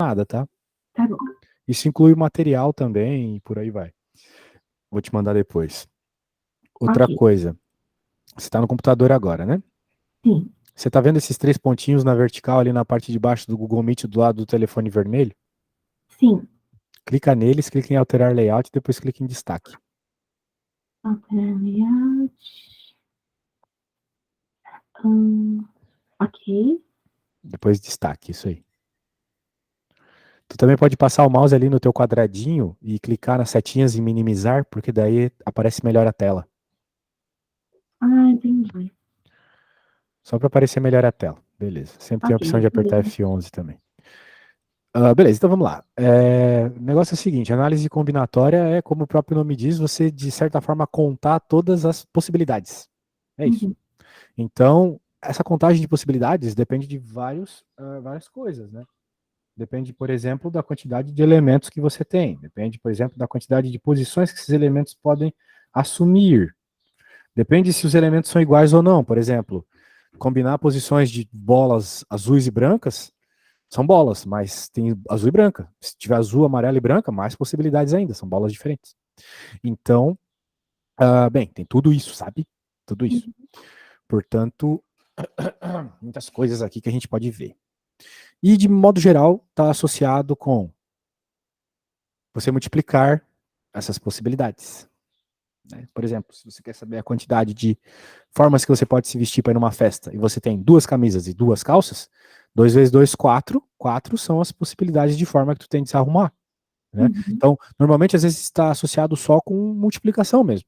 nada, tá? Tá bom. Isso inclui o material também e por aí vai. Vou te mandar depois. Outra Ok. coisa, você está no computador agora, né? Sim. Você está vendo esses 3 pontinhos na vertical ali na parte de baixo do Google Meet do lado do telefone vermelho? Sim. Clica neles, clica em alterar layout e depois clica em destaque. Alterar layout. Ok. Depois destaque, isso aí. Tu também pode passar o mouse ali no teu quadradinho e clicar nas setinhas em minimizar, porque daí aparece melhor a tela. Entendi. Só para aparecer melhor a tela. Beleza. Sempre tem a Ok, opção de apertar beleza. F11 também. Beleza, então vamos lá. O negócio é o seguinte: análise combinatória é, como o próprio nome diz, você, de certa forma, contar todas as possibilidades. É isso. Uhum. Então, essa contagem de possibilidades depende de várias coisas, né? Depende, por exemplo, da quantidade de elementos que você tem. Depende, por exemplo, da quantidade de posições que esses elementos podem assumir. Depende se os elementos são iguais ou não. Por exemplo, combinar posições de bolas azuis e brancas são bolas, mas tem azul e branca. Se tiver azul, amarelo e branca, mais possibilidades ainda, são bolas diferentes. Então, bem, tem tudo isso, sabe? Tudo isso. Uhum. Portanto, muitas coisas aqui que a gente pode ver. E, de modo geral, está associado com você multiplicar essas possibilidades. Né? Por exemplo, se você quer saber a quantidade de formas que você pode se vestir para ir numa festa e você tem 2 camisas e 2 calças, 2 vezes 2, 4. 4 são as possibilidades de forma que tu tem de se arrumar. Né? Uhum. Então, normalmente, às vezes, está associado só com multiplicação mesmo.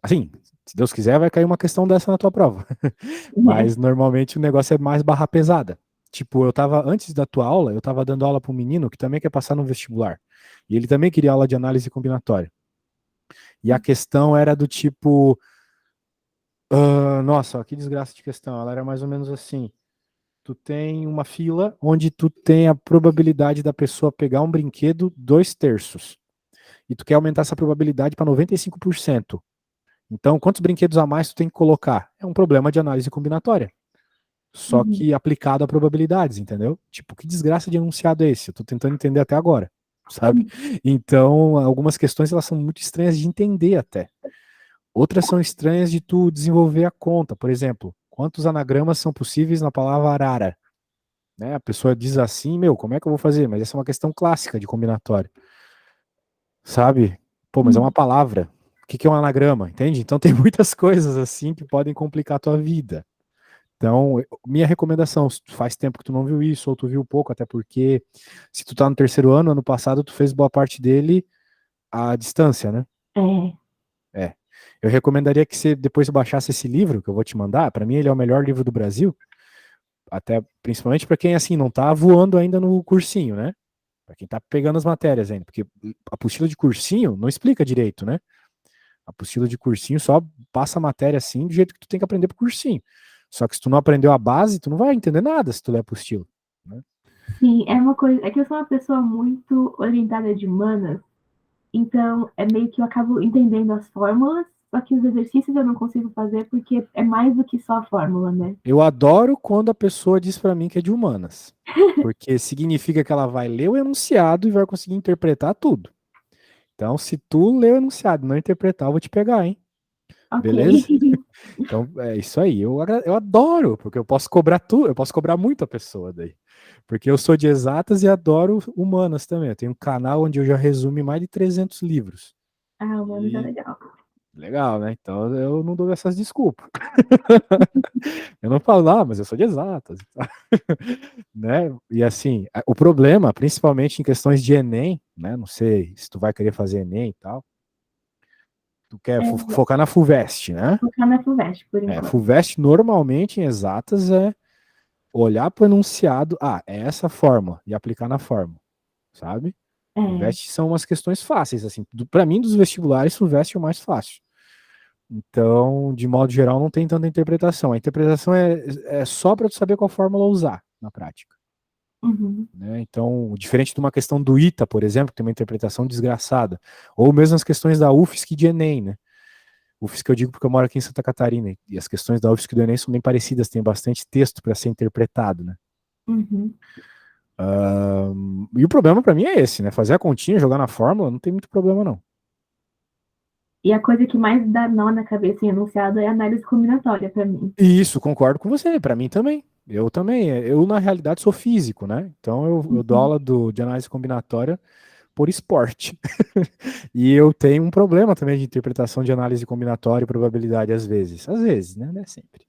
Assim, se Deus quiser, vai cair uma questão dessa na tua prova. É. Mas, normalmente, o negócio é mais barra pesada. Tipo, antes da tua aula, eu tava dando aula para um menino que também quer passar no vestibular. E ele também queria aula de análise combinatória. E a questão era do tipo, nossa, que desgraça de questão. Ela era mais ou menos assim: tu tem uma fila onde tu tem a probabilidade da pessoa pegar um brinquedo 2/3. E tu quer aumentar essa probabilidade para 95%. Então, quantos brinquedos a mais tu tem que colocar? É um problema de análise combinatória. Só Uhum. que aplicado a probabilidades, entendeu? Tipo, que desgraça de enunciado é esse? Eu tô tentando entender até agora, sabe? Então, algumas questões elas são muito estranhas de entender até. Outras são estranhas de tu desenvolver a conta. Por exemplo, quantos anagramas são possíveis na palavra arara? Né? A pessoa diz assim, meu, como é que eu vou fazer? Mas essa é uma questão clássica de combinatória, sabe? Pô, mas é uma Uhum. palavra. O que é um anagrama? Entende? Então tem muitas coisas assim que podem complicar a tua vida. Então, minha recomendação, se faz tempo que tu não viu isso, ou tu viu pouco, até porque se tu tá no terceiro ano, ano passado, tu fez boa parte dele à distância, né? É. É. Eu recomendaria que você depois baixasse esse livro que eu vou te mandar. Para mim, ele é o melhor livro do Brasil, até principalmente para quem assim não tá voando ainda no cursinho, né? Para quem tá pegando as matérias ainda, porque a apostila de cursinho não explica direito, né? A apostila de cursinho só passa a matéria assim do jeito que tu tem que aprender pro cursinho. Só que se tu não aprendeu a base, tu não vai entender nada se tu ler a apostila, né? Sim, é uma coisa. É que eu sou uma pessoa muito orientada de humanas, então é meio que eu acabo entendendo as fórmulas, só que os exercícios eu não consigo fazer porque é mais do que só a fórmula, né? Eu adoro quando a pessoa diz para mim que é de humanas, porque significa que ela vai ler o enunciado e vai conseguir interpretar tudo. Então, se tu ler o enunciado e não interpretar, eu vou te pegar, hein? Ok. Beleza? Então, é isso aí. Eu adoro, porque eu posso cobrar tudo, eu posso cobrar muito a pessoa daí. Porque eu sou de exatas e adoro humanas também. Eu tenho um canal onde eu já resumo mais de 300 livros. Humanos é E legal. legal, né? Então eu não dou essas desculpas. Eu não falo, ah, mas eu sou de exatas. Né? E assim, o problema, principalmente em questões de Enem, né? Não sei se tu vai querer fazer Enem e tal. Tu quer É, focar na FUVEST, né? focar na FUVEST, por enquanto. FUVEST normalmente em exatas é olhar para o enunciado, é essa forma, e aplicar na forma, sabe? É. FUVEST são umas questões fáceis, assim. Para mim, dos vestibulares, FUVEST é o mais fácil. Então, de modo geral, não tem tanta interpretação. A interpretação é só para tu saber qual fórmula usar na prática. Uhum. Né? Então, diferente de uma questão do ITA, por exemplo, que tem uma interpretação desgraçada, ou mesmo as questões da UFSC e de Enem, né? UFSC que eu digo porque eu moro aqui em Santa Catarina, e as questões da UFSC e do Enem são bem parecidas, tem bastante texto para ser interpretado, né? Uhum. E o problema para mim é esse, né? Fazer a continha, jogar na fórmula, não tem muito problema, não. E a coisa que mais dá nó na cabeça em enunciado é a análise combinatória para mim. E isso, concordo com você, para mim também. Eu também. Eu, na realidade, sou físico, né? Então eu dou Uhum. aula de análise combinatória por esporte. E eu tenho um problema também de interpretação de análise combinatória e probabilidade às vezes. Às vezes, né? Não é sempre.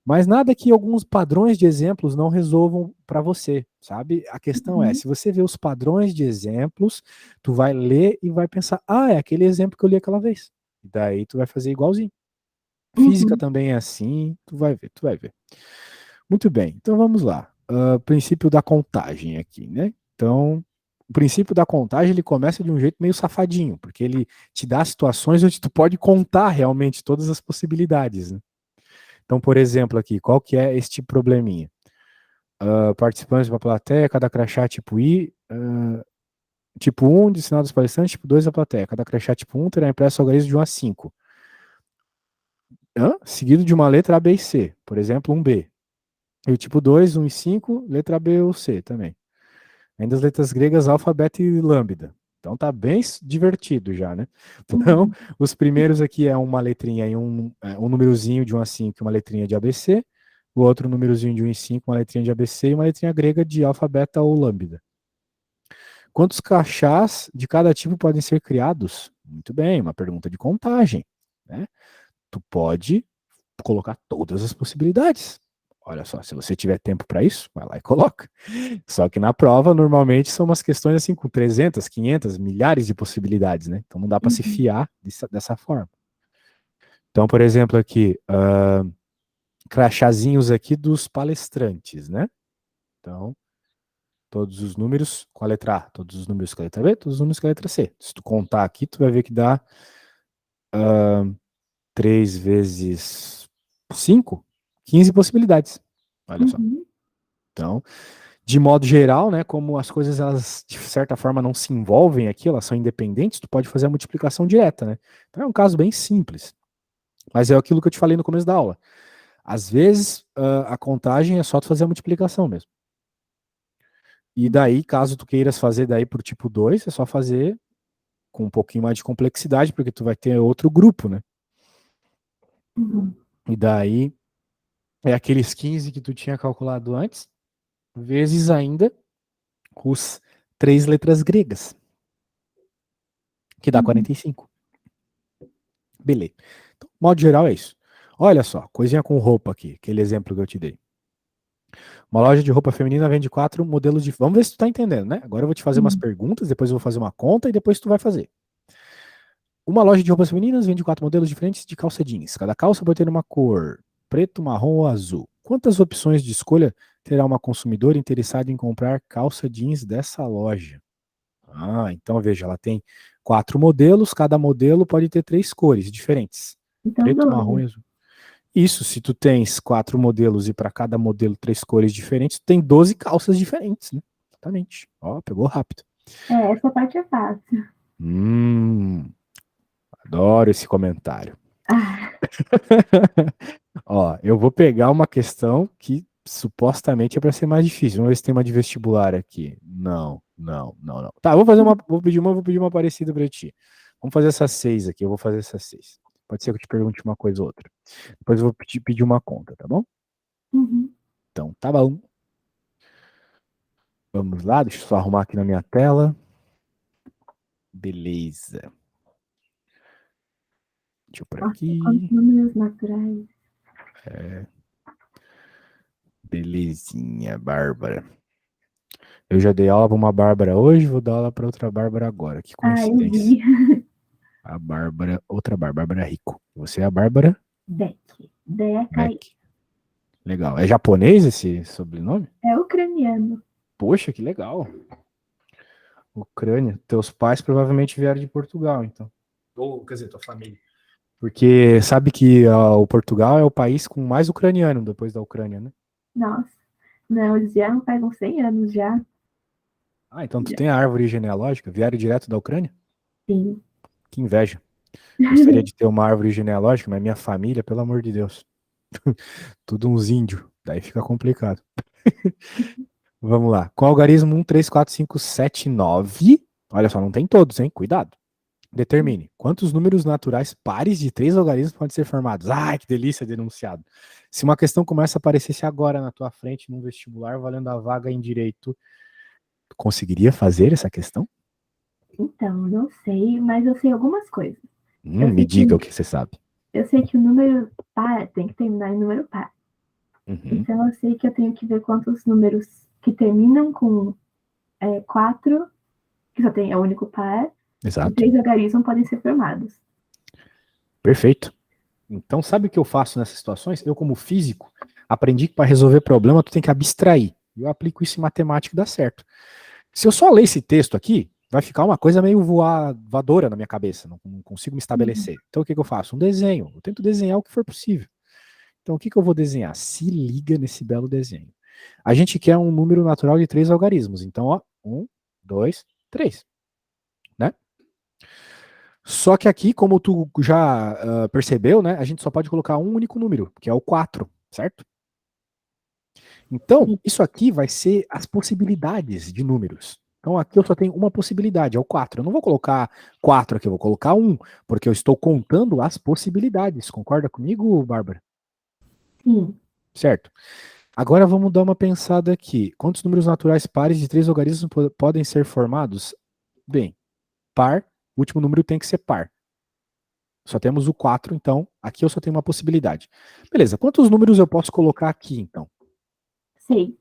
Mas nada que alguns padrões de exemplos não resolvam para você, sabe? A questão é, Uhum. se você vê os padrões de exemplos, tu vai ler e vai pensar, ah, é aquele exemplo que eu li aquela vez. E daí tu vai fazer igualzinho. Física Uhum. também é assim, tu vai ver, tu vai ver. Muito bem, então vamos lá. Princípio da contagem aqui, né? Então, o princípio da contagem ele começa de um jeito meio safadinho, porque ele te dá situações onde tu pode contar realmente todas as possibilidades, né? Então, por exemplo, aqui, qual que é este probleminha? Participantes de uma plateia, cada crachá tipo I, tipo 1, destinado aos palestrantes, tipo 2 da plateia. Cada crachá tipo 1 terá impresso algarismo de 1 a 5. Seguido de uma letra A, B e C. Por exemplo, um B. E o tipo 2, 1 e 5, letra B ou C também. Ainda as letras gregas, alfa, beta e lambda. Então tá bem divertido já, né? Então, Uhum. os primeiros aqui é uma letrinha e um númerozinho de 1 a 5 e uma letrinha de ABC. O outro númerozinho de 1 e 5, uma letrinha de ABC e uma letrinha grega de alfa, beta ou lambda. Quantos crachás de cada tipo podem ser criados? Muito bem, uma pergunta de contagem, né? Tu pode colocar todas as possibilidades. Olha só, se você tiver tempo para isso, vai lá e coloca. Só que na prova, normalmente, são umas questões assim com 300, 500, milhares de possibilidades, né? Então não dá para se Uhum. fiar dessa forma. Então, por exemplo, aqui, crachazinhos aqui dos palestrantes, né? Então, todos os números com a letra A, todos os números com a letra B, todos os números com a letra C. Se tu contar aqui, tu vai ver que dá 3 vezes 5, 15 possibilidades. Olha só. Uhum. Então, de modo geral, né, como as coisas elas de certa forma não se envolvem aqui, elas são independentes, tu pode fazer a multiplicação direta, né? Então é um caso bem simples, mas é aquilo que eu te falei no começo da aula. Às vezes a contagem é só tu fazer a multiplicação mesmo. E daí, caso tu queiras fazer daí por tipo 2, é só fazer com um pouquinho mais de complexidade, porque tu vai ter outro grupo, né? Uhum. E daí é aqueles 15 que tu tinha calculado antes, vezes ainda os 3 letras gregas, que dá Uhum. 45. Beleza. Então, modo geral é isso. Olha só, coisinha com roupa aqui, aquele exemplo que eu te dei. Uma loja de roupa feminina vende 4 modelos de. Vamos ver se tu tá entendendo, né? Agora eu vou te fazer umas Sim. perguntas, depois eu vou fazer uma conta e depois tu vai fazer. Uma loja de roupas femininas vende 4 modelos diferentes de calça jeans. Cada calça pode ter uma cor: preto, marrom ou azul. Quantas opções de escolha terá uma consumidora interessada em comprar calça jeans dessa loja? Então veja, ela tem 4 modelos, cada modelo pode ter 3 cores diferentes: Então, preto, marrom e 12. azul. Isso, se tu tens 4 modelos e para cada modelo 3 cores diferentes, tu tem 12 calças diferentes, né? Exatamente. Ó, pegou rápido. É, essa parte é fácil. Hum, adoro esse comentário. Ah, Ó, eu vou pegar uma questão que supostamente é para ser mais difícil. Vamos ver se tem uma de vestibular aqui. Não, não, não, não. Tá, vou pedir uma parecida para ti. Vamos fazer essas 6 aqui, eu vou fazer essas 6. Pode ser que eu te pergunte uma coisa ou outra. Depois eu vou pedir uma conta, tá bom? uhum. Então, tá bom. Vamos lá, deixa eu só arrumar aqui na minha tela. Beleza. Deixa eu por Nossa, quantos aqui. números naturais. Belezinha, Bárbara. Eu já dei aula para uma Bárbara hoje, vou dar aula para outra Bárbara agora. Que Ah, eu coincidência. vi. A Bárbara, outra Bárbara, Bárbara Rico. Você é a Bárbara Beck. Deca Beck. Legal. É japonês esse sobrenome? é ucraniano. Poxa, que legal. Ucrânia. Teus pais provavelmente vieram de Portugal, então. Ou, quer dizer, tua família. Porque sabe que o Portugal é o país com mais ucraniano depois da Ucrânia, né? Nossa. Não, eles vieram faz uns 100 anos já. Então tu Já. tem a árvore genealógica? Vieram direto da Ucrânia? Sim. Que inveja. Gostaria de ter uma árvore genealógica, mas minha família, pelo amor de Deus, tudo uns índios. Daí fica complicado. Vamos lá. Com o algarismo 1, 3, 4, 5, 7, 9. Olha só, não tem todos, hein? Cuidado. Determine quantos números naturais pares de três algarismos podem ser formados. Ai, que delícia, denunciado. Se uma questão começa a aparecesse agora na tua frente num vestibular valendo a vaga em direito, tu conseguiria fazer essa questão? Então, não sei, mas eu sei algumas coisas. Eu Me sei diga o que, que você sabe. eu sei que o número par tem que terminar em número par. Uhum, Então, eu sei que eu tenho que ver quantos números que terminam com 4, que só tem é o único par, e exato. três algarismos podem ser formados. Perfeito. Então, sabe o que eu faço nessas situações? Eu, como físico, aprendi que para resolver problema tu tem que abstrair. Eu aplico isso em matemática e dá certo. Se eu só ler esse texto aqui, vai ficar uma coisa meio voadora na minha cabeça, não consigo me Uhum. estabelecer. Então o que eu faço? Um desenho. Eu tento desenhar o que for possível. Então o que eu vou desenhar? Se liga nesse belo desenho. A gente quer um número natural de três algarismos. Então, ó, um, dois, três, né? Só que aqui, como tu já percebeu, né, a gente só pode colocar um único número, que é o 4, certo? Então, Sim. isso aqui vai ser as possibilidades de números. Então, aqui eu só tenho uma possibilidade, é o 4. Eu não vou colocar 4 aqui, eu vou colocar um, porque eu estou contando as possibilidades. Concorda comigo, Bárbara? Sim. Certo. Agora vamos dar uma pensada aqui. Quantos números naturais pares de três algarismos podem ser formados? Bem, par, o último número tem que ser par. Só temos o 4, então aqui eu só tenho uma possibilidade. Beleza, quantos números eu posso colocar aqui, então? Sei.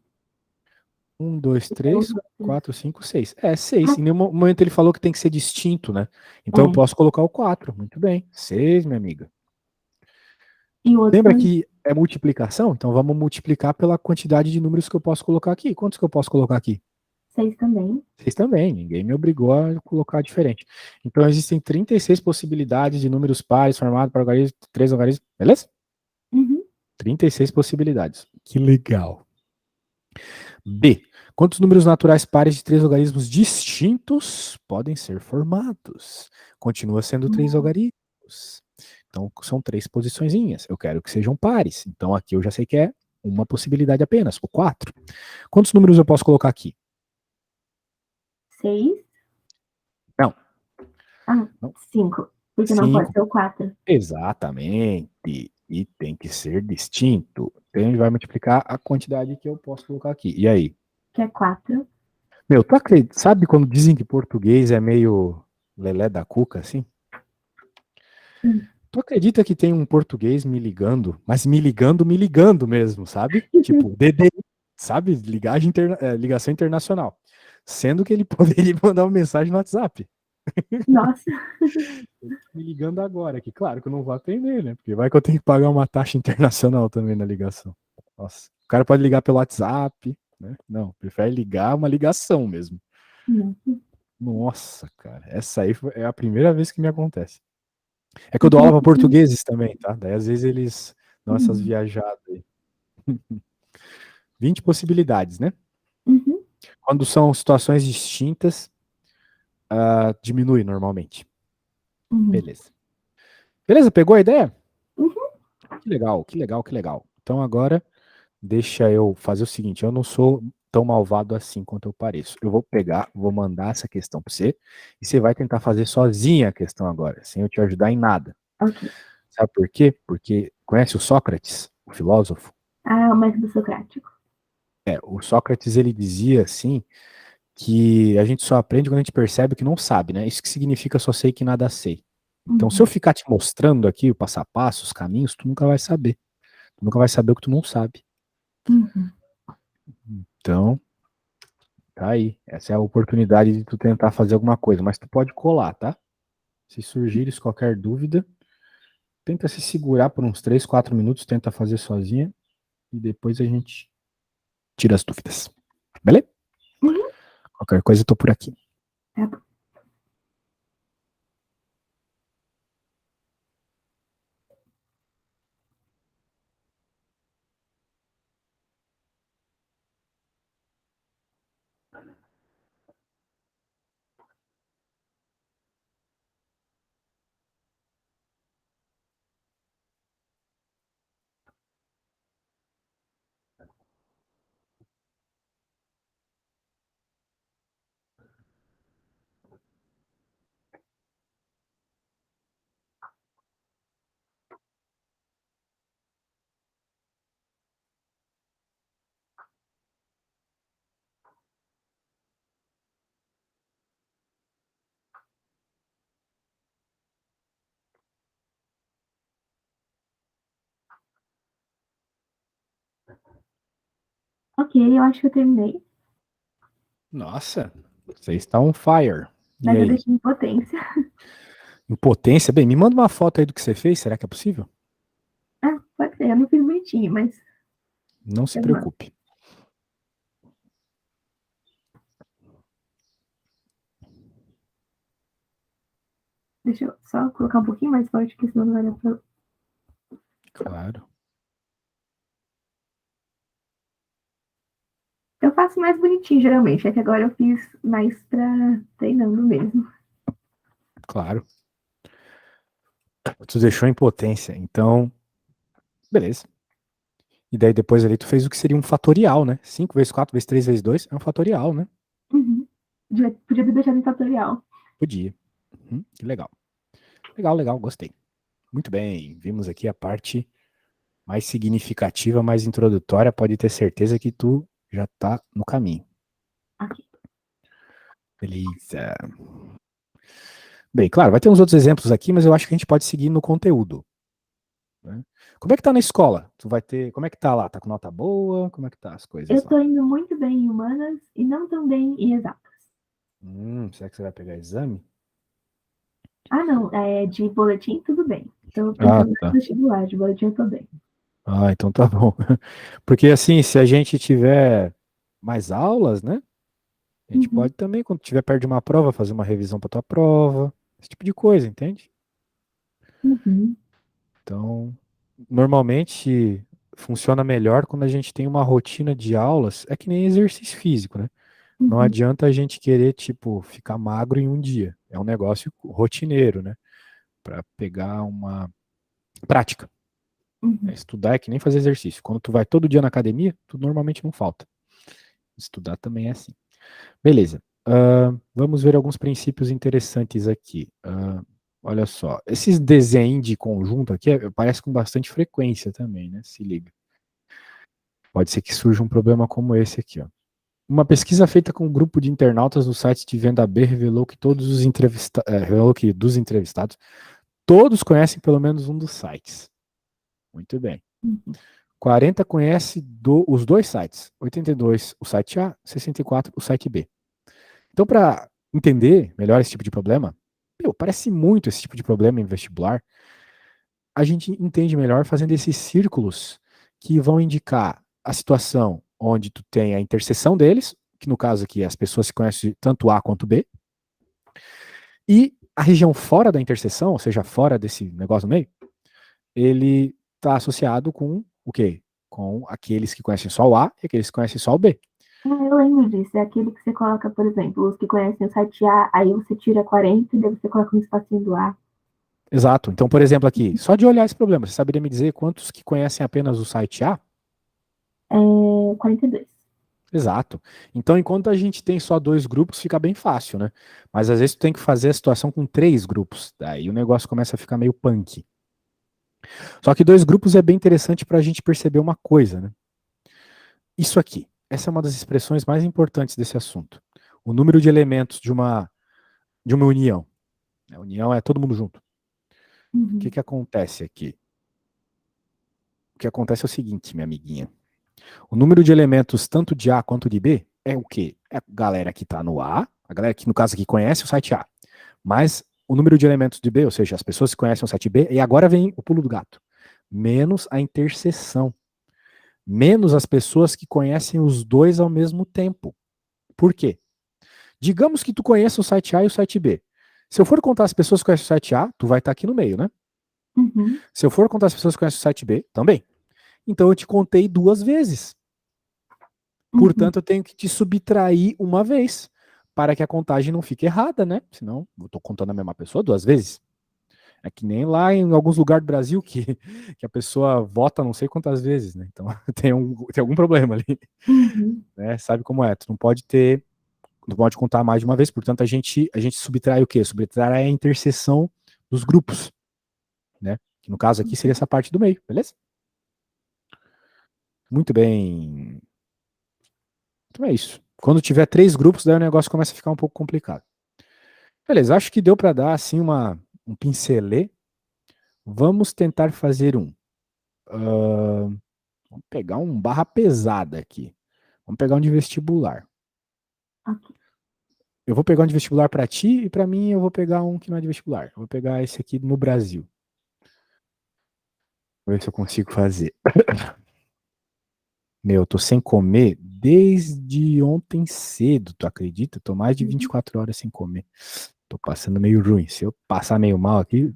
Um, dois, Então, os três, outros. quatro, cinco, seis. É, seis. Ah, Em nenhum momento ele falou que tem que ser distinto, né? Então eu é. posso colocar o 4. Muito bem. Seis, minha amiga. E o outro Lembra também. que é multiplicação? Então vamos multiplicar pela quantidade de números que eu posso colocar aqui. Quantos que eu posso colocar aqui? 6 também. Seis também. Ninguém me obrigou a colocar diferente. Então existem 36 possibilidades de números pares formados para algarismo, três algarismos. Beleza? Uhum. 36 possibilidades. Que legal. B. Quantos números naturais pares de três algarismos distintos podem ser formados? Continua sendo três algarismos. Então, são três posiçõezinhas. Eu quero que sejam pares. Então, aqui eu já sei que é uma possibilidade apenas, o 4. Quantos números eu posso colocar aqui? 6. Não, Ah, não. 5. Porque não pode 5. ser o 4. Exatamente. E tem que ser distinto. Então, a gente vai multiplicar a quantidade que eu posso colocar aqui. E aí? Que é 4. Meu, tu acredita, sabe quando dizem que português é meio lelé da cuca, assim? Tu acredita que tem um português me ligando, mas me ligando mesmo, sabe? Tipo, DDI, sabe? Ligação internacional. Sendo que ele poderia mandar uma mensagem no WhatsApp. Nossa. Me ligando agora, que claro que eu não vou atender, né? Porque vai que eu tenho que pagar uma taxa internacional também na ligação. Nossa, o cara pode ligar pelo WhatsApp, né? Não, prefere ligar uma ligação mesmo. Não. Nossa, cara, essa aí é a primeira vez que me acontece. É que eu dou aula para Então, portugueses também, tá? Daí às vezes eles dão essas uhum. viajadas aí. 20 possibilidades, né? Uhum. Quando são situações distintas, diminui normalmente. Uhum. Beleza. Beleza, pegou a ideia? Uhum. Que legal, que legal, que legal. Então agora deixa eu fazer o seguinte, eu não sou tão malvado assim quanto eu pareço. Eu vou pegar, vou mandar essa questão para você e você vai tentar fazer sozinha a questão agora, sem eu te ajudar em nada. Ok. Sabe por quê? Porque conhece o Sócrates, o filósofo? Ah, o método socrático. O Sócrates ele dizia assim que a gente só aprende quando a gente percebe que não sabe, né? Isso que significa só sei que nada sei. Então, se eu Uhum. ficar te mostrando aqui o passo a passo, os caminhos, tu nunca vai saber. Tu nunca vai saber o que tu não sabe. Uhum. Então, tá aí. Essa é a oportunidade de tu tentar fazer alguma coisa, mas tu pode colar, tá? Se surgires qualquer dúvida, tenta se segurar por uns 3, 4 minutos, tenta fazer sozinha e depois a gente tira as dúvidas. Beleza? Uhum. Qualquer coisa eu tô por aqui. Tá bom. Ok, eu acho que eu terminei, Nossa, você está on fire. E mas eu aí? deixei em potência. Impotência? Bem, me manda uma foto aí do que você fez, será que é possível? Ah, pode ser, eu não fiz bonitinho, mas Não se eu mando. preocupe. Deixa eu só colocar um pouquinho mais forte, porque senão não vai dar pra... Claro, Eu faço mais bonitinho, geralmente. É que agora eu fiz mais pra treinando mesmo. claro. Tu deixou em potência, então, beleza. E daí depois ali tu fez o que seria um fatorial, né? 5 vezes 4 vezes 3 vezes 2 é um fatorial, né? Uhum. Podia ter deixado em fatorial. Podia. Que legal. Legal, legal, gostei. Muito bem, vimos aqui a parte mais significativa, mais introdutória. Pode ter certeza que tu já tá no caminho. Aqui. Beleza. Bem, claro, vai ter uns outros exemplos aqui, mas eu acho que a gente pode seguir no conteúdo. Né? Como é que tá na escola? Tu vai ter. Como é que tá lá? Tá com nota boa? Como é que tá as coisas Eu lá? tô indo muito bem em humanas e não tão bem em exatas. Será que você vai pegar exame? Ah, não. É, de boletim, tudo bem. Tô Ah, pensando mais tá. no vestibular. De boletim, eu tô bem. Ah, então tá bom. Porque assim, se a gente tiver mais aulas, né? A gente Uhum. pode também, quando tiver perto de uma prova, fazer uma revisão para tua prova. Esse tipo de coisa, entende? Uhum. Então, normalmente funciona melhor quando a gente tem uma rotina de aulas. É que nem exercício físico, né? Não Uhum. adianta a gente querer, tipo, ficar magro em um dia. É um negócio rotineiro, né? Para pegar uma prática. É, Uhum. estudar é que nem fazer exercício. Quando tu vai todo dia na academia, tu normalmente não falta. Estudar também é assim. Beleza. Vamos ver alguns princípios interessantes aqui. Olha só. Esses desenhos de conjunto aqui aparecem com bastante frequência também, né? Se liga. Pode ser que surja um problema como esse aqui, ó. Uma pesquisa feita com um grupo de internautas no site de Venda B revelou que revelou que dos entrevistados, todos conhecem pelo menos um dos sites. Muito bem. Uhum. 40 conhece os dois sites. 82 o site A, 64 o site B. Então, para entender melhor esse tipo de problema, parece muito esse tipo de problema em vestibular, a gente entende melhor fazendo esses círculos que vão indicar a situação onde tu tem a interseção deles, que no caso aqui as pessoas se conhecem tanto A quanto B, e a região fora da interseção, ou seja, fora desse negócio no meio, ele está associado com o quê? Com aqueles que conhecem só o A e aqueles que conhecem só o B. Ah, eu lembro disso. É aquele que você coloca, por exemplo, os que conhecem o site A, aí você tira 40 e daí você coloca um espacinho do A. Exato. Então, por exemplo, aqui, só de olhar esse problema, você saberia me dizer quantos que conhecem apenas o site A? É 42. Exato. Então, enquanto a gente tem só dois grupos, fica bem fácil, né? Mas às vezes tu tem que fazer a situação com três grupos. Daí o negócio começa a ficar meio punk. Só que dois grupos é bem interessante para a gente perceber uma coisa, né? Isso aqui. Essa é uma das expressões mais importantes desse assunto. O número de elementos de uma união. A união é todo mundo junto. O que Uhum. que acontece aqui? O que acontece é o seguinte, minha amiguinha. O número de elementos tanto de A quanto de B é o quê? É a galera que está no A, a galera que no caso aqui conhece o site A, mais o número de elementos de B, ou seja, as pessoas que conhecem o site B, e agora vem o pulo do gato, menos a interseção, menos as pessoas que conhecem os dois ao mesmo tempo. Por quê? Digamos que tu conheça o site A e o site B. Se eu for contar as pessoas que conhecem o site A, tu vai estar aqui no meio, né? Uhum. Se eu for contar as pessoas que conhecem o site B, também. Então eu te contei duas vezes. Uhum. Portanto, eu tenho que te subtrair uma vez, para que a contagem não fique errada, né? Senão, eu estou contando a mesma pessoa duas vezes. É que nem lá em alguns lugares do Brasil que a pessoa vota não sei quantas vezes, né? Então tem algum problema ali, Uhum. né? Sabe como é? Tu não pode contar mais de uma vez, portanto a gente subtrai o quê? Subtrai a interseção dos grupos, né? Que no caso aqui seria essa parte do meio, beleza? Muito bem. Então é isso. Quando tiver três grupos, daí o negócio começa a ficar um pouco complicado. Beleza, acho que deu para dar assim um pincelê. Vamos tentar fazer um. Vamos pegar um barra pesada aqui. Vamos pegar um de vestibular. Ok. Eu vou pegar um de vestibular para ti e para mim eu vou pegar um que não é de vestibular. Eu vou pegar esse aqui no Brasil. Vou ver se eu consigo fazer. Meu, eu tô sem comer desde ontem cedo, tu acredita? Tô mais de Uhum. 24 horas sem comer. Tô passando meio ruim. Se eu passar meio mal aqui,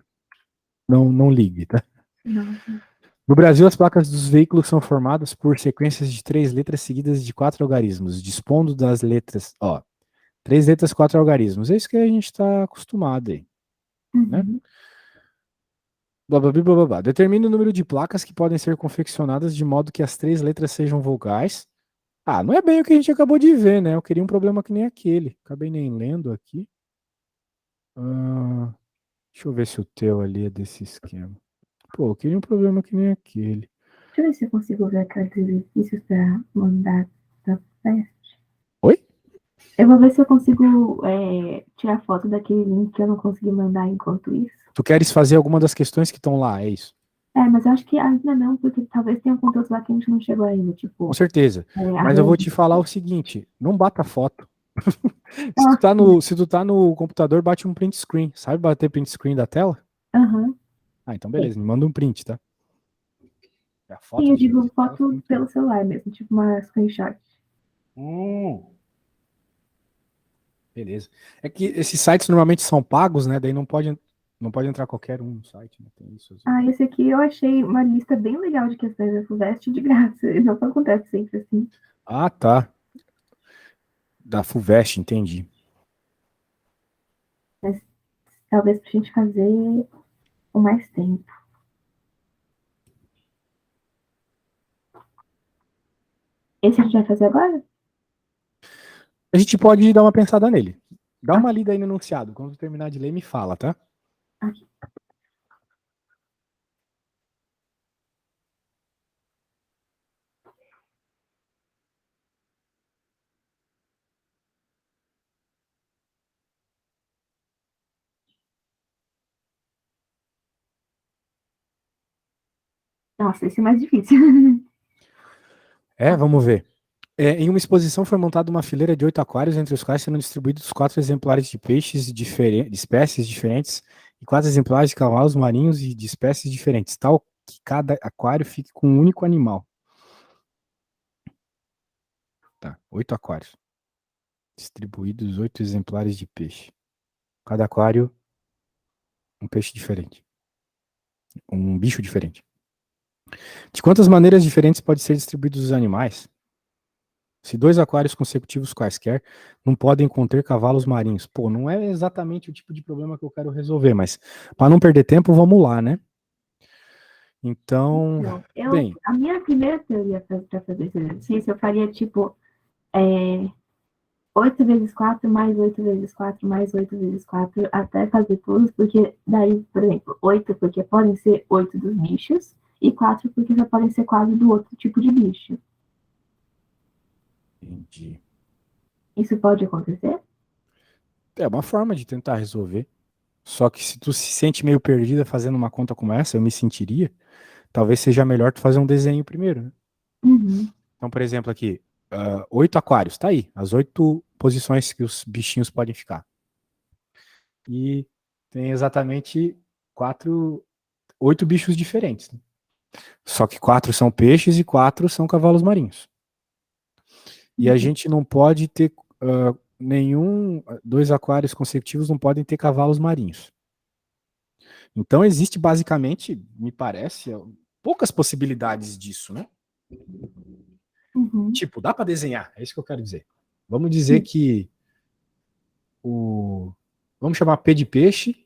não ligue, tá? Nossa. No Brasil, as placas dos veículos são formadas por sequências de 3 letras seguidas de 4 algarismos, dispondo das letras, ó, 3 letras, 4 algarismos. É isso que a gente está acostumado aí, né? Uhum. Blá, blá, blá, blá, blá. Determina o número de placas que podem ser confeccionadas de modo que as 3 letras sejam vogais. Ah, não é bem o que a gente acabou de ver, né? Eu queria um problema que nem aquele. Acabei nem lendo aqui. Ah, deixa eu ver se o teu ali é desse esquema. Pô, eu queria um problema que nem aquele. Deixa eu ver se eu consigo ver aqueles exercícios para mandar da festa. Oi? Eu vou ver se eu consigo tirar foto daquele link que eu não consegui mandar enquanto isso. Tu queres fazer alguma das questões que estão lá, é isso? Mas eu acho que ainda não, porque talvez tenha conteúdo lá que a gente não chegou ainda, Com tipo, certeza. a Mas eu vou rede. te falar o seguinte: não bata foto. Se tu Ah, tá no, se tu tá no computador, bate um print screen. Sabe bater print screen da tela? aham. Ah, então beleza, me manda um print, tá? A Sim, foto eu dos digo exercícios fica foto muito pelo bom. celular mesmo, tipo uma screenshot. Hum, beleza. É que esses sites normalmente são pagos, né? Daí não pode entrar qualquer um no site, né? Tem isso às vezes. Ah, esse aqui eu achei uma lista bem legal de questões da FUVEST de graça. Não acontece sempre assim. Ah, tá. Da FUVEST, entendi. Mas talvez pra gente fazer com mais tempo. Esse a gente vai fazer agora? A gente pode dar uma pensada nele. Dá Ok, uma lida aí no enunciado. Quando terminar de ler, me fala, tá? ok. Nossa, esse é mais difícil. É, vamos ver. Em uma exposição foi montada uma fileira de 8 aquários, entre os quais serão distribuídos 4 exemplares de peixes de espécies diferentes e 4 exemplares de cavalos marinhos e de espécies diferentes, tal que cada aquário fique com um único animal. Tá, 8 aquários. Distribuídos 8 exemplares de peixe. Cada aquário, um peixe diferente. Um bicho diferente. De quantas maneiras diferentes pode ser distribuídos os animais? Se 2 aquários consecutivos quaisquer não podem conter cavalos marinhos. Pô, não é exatamente o tipo de problema que eu quero resolver, mas para não perder tempo, vamos lá, né? Então, Então, bem, a minha primeira teoria para fazer esse exercício, eu faria tipo é, 8 vezes 4 mais 8 vezes 4 mais 8 vezes 4 até fazer todos, porque daí, por exemplo, 8 porque podem ser 8 dos bichos e 4 porque já podem ser 4 do outro tipo de bicho. entendi. Isso pode acontecer? É uma forma de tentar resolver. Só que se tu se sente meio perdida fazendo uma conta como essa, eu me sentiria, talvez seja melhor tu fazer um desenho primeiro, né? Uhum, Então, por exemplo, aqui, 8 aquários, tá aí, as 8 posições que os bichinhos podem ficar. E tem exatamente 8 bichos diferentes, né? Só que 4 são peixes e 4 são cavalos marinhos. E a uhum, gente não pode ter nenhum. 2 aquários consecutivos não podem ter cavalos marinhos. Então existe basicamente, me parece, poucas possibilidades disso, né? uhum, Tipo, dá para desenhar, é isso que eu quero dizer. Vamos dizer que o. Vamos chamar P de peixe,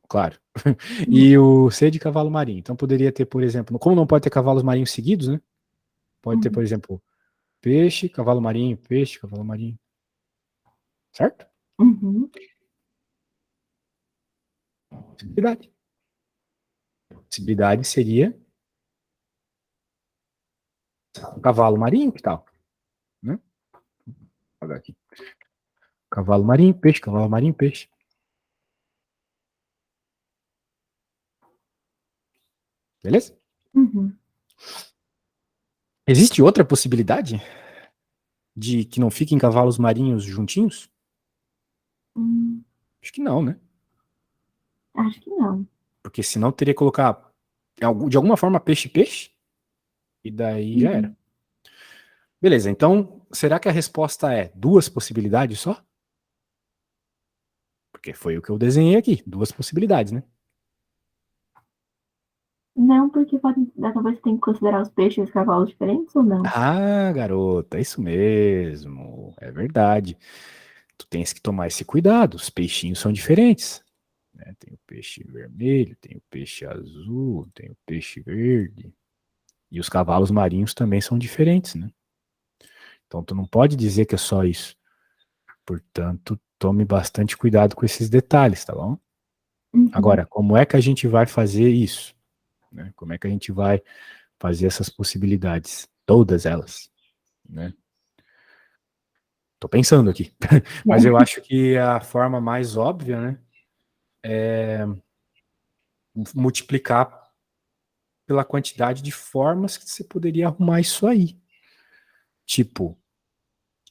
claro, uhum, e o C de cavalo marinho. Então poderia ter, por exemplo, como não pode ter cavalos marinhos seguidos, né? Pode ter, por uhum, exemplo, peixe, cavalo marinho, certo? uhum. Possibilidade. Possibilidade seria um cavalo marinho, que tal? Né? Vou pagar aqui. Cavalo marinho, peixe. Beleza? Uhum. Existe outra possibilidade? de que não fiquem cavalos marinhos juntinhos? Hum, Acho que não, né? acho que não. Porque senão teria que colocar de alguma forma peixe-peixe, e daí já era. Uhum. Beleza, então será que a resposta é duas possibilidades só? Porque foi o que eu desenhei aqui, duas possibilidades, né? Não, porque pode, talvez você tem que considerar os peixes e os cavalos diferentes ou não? Ah, garota, isso mesmo, é verdade. Tu tens que tomar esse cuidado, os peixinhos são diferentes, né? Tem o peixe vermelho, tem o peixe azul, tem o peixe verde, e os cavalos marinhos também são diferentes, né? Então tu não pode dizer que é só isso. Portanto, tome bastante cuidado com esses detalhes, tá bom? Uhum. Agora, como é que a gente vai fazer isso? Né? Como é que a gente vai fazer essas possibilidades? Todas elas, né? Tô pensando aqui. Mas eu É. acho que a forma mais óbvia, né, multiplicar pela quantidade de formas que você poderia arrumar isso aí. Tipo,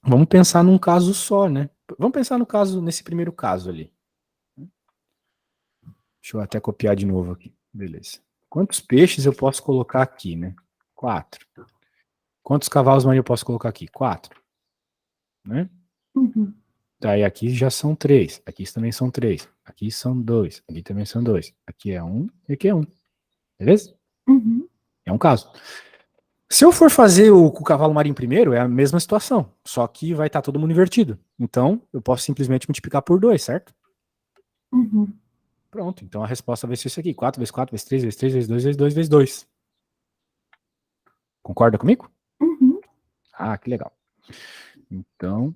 vamos pensar num caso só, né? Vamos pensar no caso, nesse primeiro caso ali. Deixa eu até copiar de novo aqui. Beleza. Quantos peixes eu posso colocar aqui, né? Quatro. Quantos cavalos marinhos eu posso colocar aqui? Quatro, né? Uhum. Daí aqui já são três. Aqui também são três. Aqui são dois. Aqui também são dois. Aqui é um e aqui é um. Beleza? Uhum. É um caso. Se eu for fazer com o cavalo marinho primeiro, é a mesma situação. Só que vai estar todo mundo invertido. Então, eu posso simplesmente multiplicar por dois, certo? Uhum. Pronto. Então a resposta vai ser isso aqui: 4 vezes 4 vezes 3 vezes 3 vezes 2 vezes 2 vezes 2. Concorda comigo? Uhum. Ah, que legal. Então,